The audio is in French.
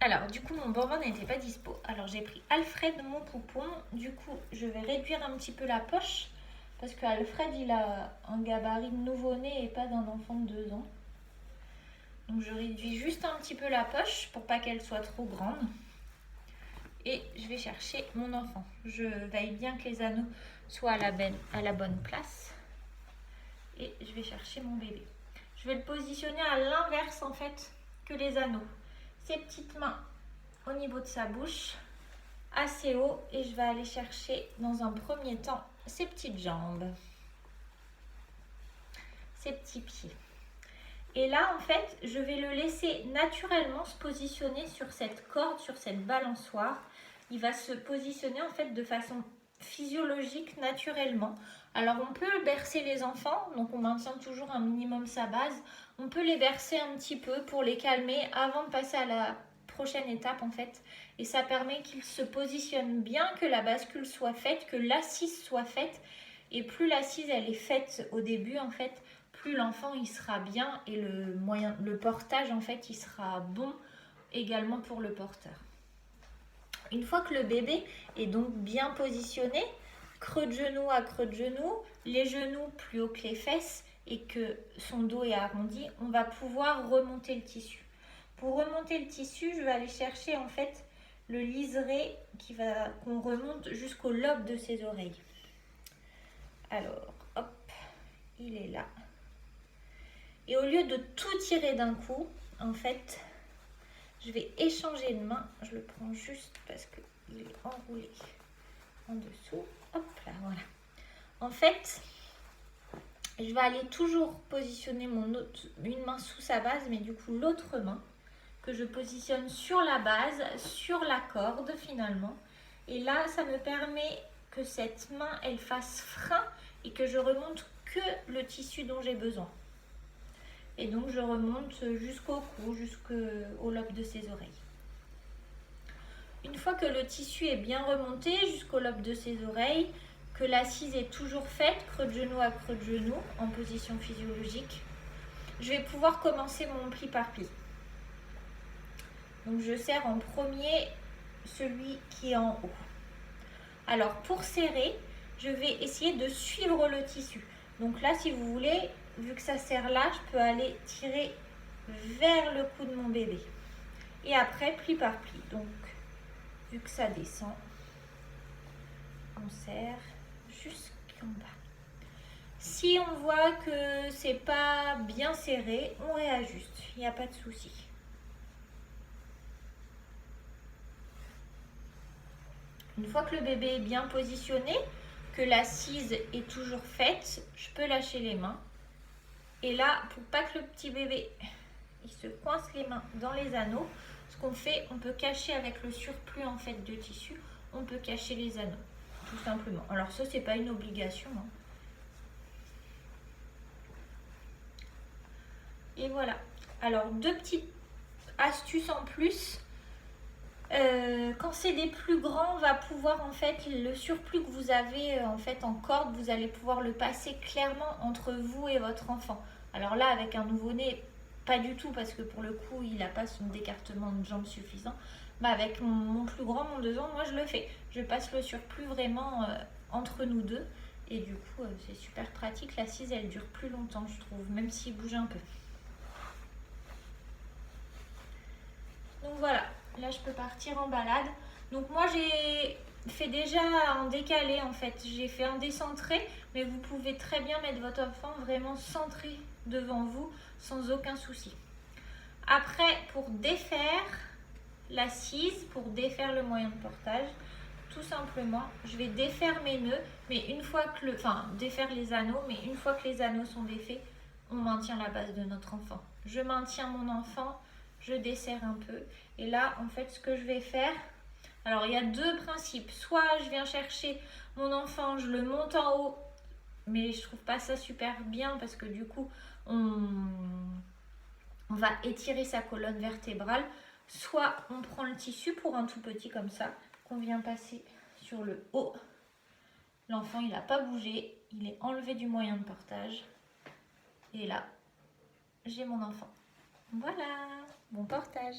Alors, du coup, mon bonbon n'était pas dispo. Alors, j'ai pris Alfred, mon poupon. Du coup, je vais réduire un petit peu la poche. Parce que Alfred, il a un gabarit de nouveau-né et pas d'un enfant de 2 ans. Donc, je réduis juste un petit peu la poche pour pas qu'elle soit trop grande. Et je vais chercher mon enfant. Je veille bien que les anneaux soient à la bonne place. Et je vais chercher mon bébé. Je vais le positionner à l'inverse en fait que les anneaux. Ses petites mains au niveau de sa bouche, assez haut, et je vais aller chercher dans un premier temps ses petites jambes, ses petits pieds. Et là en fait, je vais le laisser naturellement se positionner sur cette corde, sur cette balançoire. Il va se positionner en fait de façon physiologique, naturellement. Alors on peut bercer les enfants, donc on maintient toujours un minimum sa base. On peut les bercer un petit peu pour les calmer avant de passer à la prochaine étape en fait. Et ça permet qu'ils se positionnent bien, que la bascule soit faite, que l'assise soit faite. Et plus l'assise elle est faite au début en fait, plus l'enfant il sera bien et le portage en fait il sera bon également pour le porteur. Une fois que le bébé est donc bien positionné, creux de genou à creux de genou, les genoux plus haut que les fesses et que son dos est arrondi, on va pouvoir remonter le tissu. Pour remonter le tissu, je vais aller chercher en fait le liseré qu'on remonte jusqu'au lobe de ses oreilles. Alors, hop, il est là. Et au lieu de tout tirer d'un coup, en fait, je vais échanger de main. Je le prends juste parce qu'il est enroulé en dessous. Hop là, voilà. En fait, je vais aller toujours positionner une main sous sa base, mais du coup l'autre main que je positionne sur la base, sur la corde finalement. Et là, ça me permet que cette main, elle fasse frein et que je remonte que le tissu dont j'ai besoin. Et donc, je remonte jusqu'au cou, jusqu'au lobe de ses oreilles. Une fois que le tissu est bien remonté jusqu'au lobe de ses oreilles, que l'assise est toujours faite, creux de genou à creux de genou, en position physiologique, je vais pouvoir commencer mon pli par pli. Donc, je serre en premier celui qui est en haut. Alors, pour serrer, je vais essayer de suivre le tissu. Donc là, si vous voulez, vu que ça serre là, je peux aller tirer vers le cou de mon bébé. Et après, pli par pli. Donc, vu que ça descend, on serre jusqu'en bas. Si on voit que c'est pas bien serré, on réajuste. Il n'y a pas de souci. Une fois que le bébé est bien positionné, que l'assise est toujours faite, je peux lâcher les mains. Et là, pour pas que le petit bébé il se coince les mains dans les anneaux, ce qu'on fait, on peut cacher avec le surplus en fait de tissu, on peut cacher les anneaux, tout simplement. Alors ça, c'est pas une obligation, hein. Et voilà. Alors, 2 petites astuces en plus. Quand c'est des plus grands, on va pouvoir en fait le surplus que vous avez en fait en corde, vous allez pouvoir le passer clairement entre vous et votre enfant. Alors là, avec un nouveau-né, pas du tout parce que pour le coup, il n'a pas son décartement de jambes suffisant. Mais avec mon plus grand, mon 2 ans, moi je le fais. Je passe le surplus vraiment entre nous deux. Et du coup, c'est super pratique. L'assise, elle dure plus longtemps, je trouve, même s'il bouge un peu. Donc voilà. Là, je peux partir en balade. Donc moi, j'ai fait déjà en décalé en fait. J'ai fait un décentré, mais vous pouvez très bien mettre votre enfant vraiment centré devant vous sans aucun souci. Après, pour défaire l'assise, pour défaire le moyen de portage, tout simplement, je vais défaire mes nœuds, mais une fois que défaire les anneaux, mais une fois que les anneaux sont défaits, on maintient la base de notre enfant. Je maintiens mon enfant, je desserre un peu. Et là, en fait, ce que je vais faire, alors il y a 2 principes. Soit je viens chercher mon enfant, je le monte en haut, mais je trouve pas ça super bien parce que du coup, on va étirer sa colonne vertébrale. Soit on prend le tissu pour un tout petit comme ça, qu'on vient passer sur le haut. L'enfant, il n'a pas bougé, il est enlevé du moyen de portage. Et là, j'ai mon enfant. Voilà, bon portage.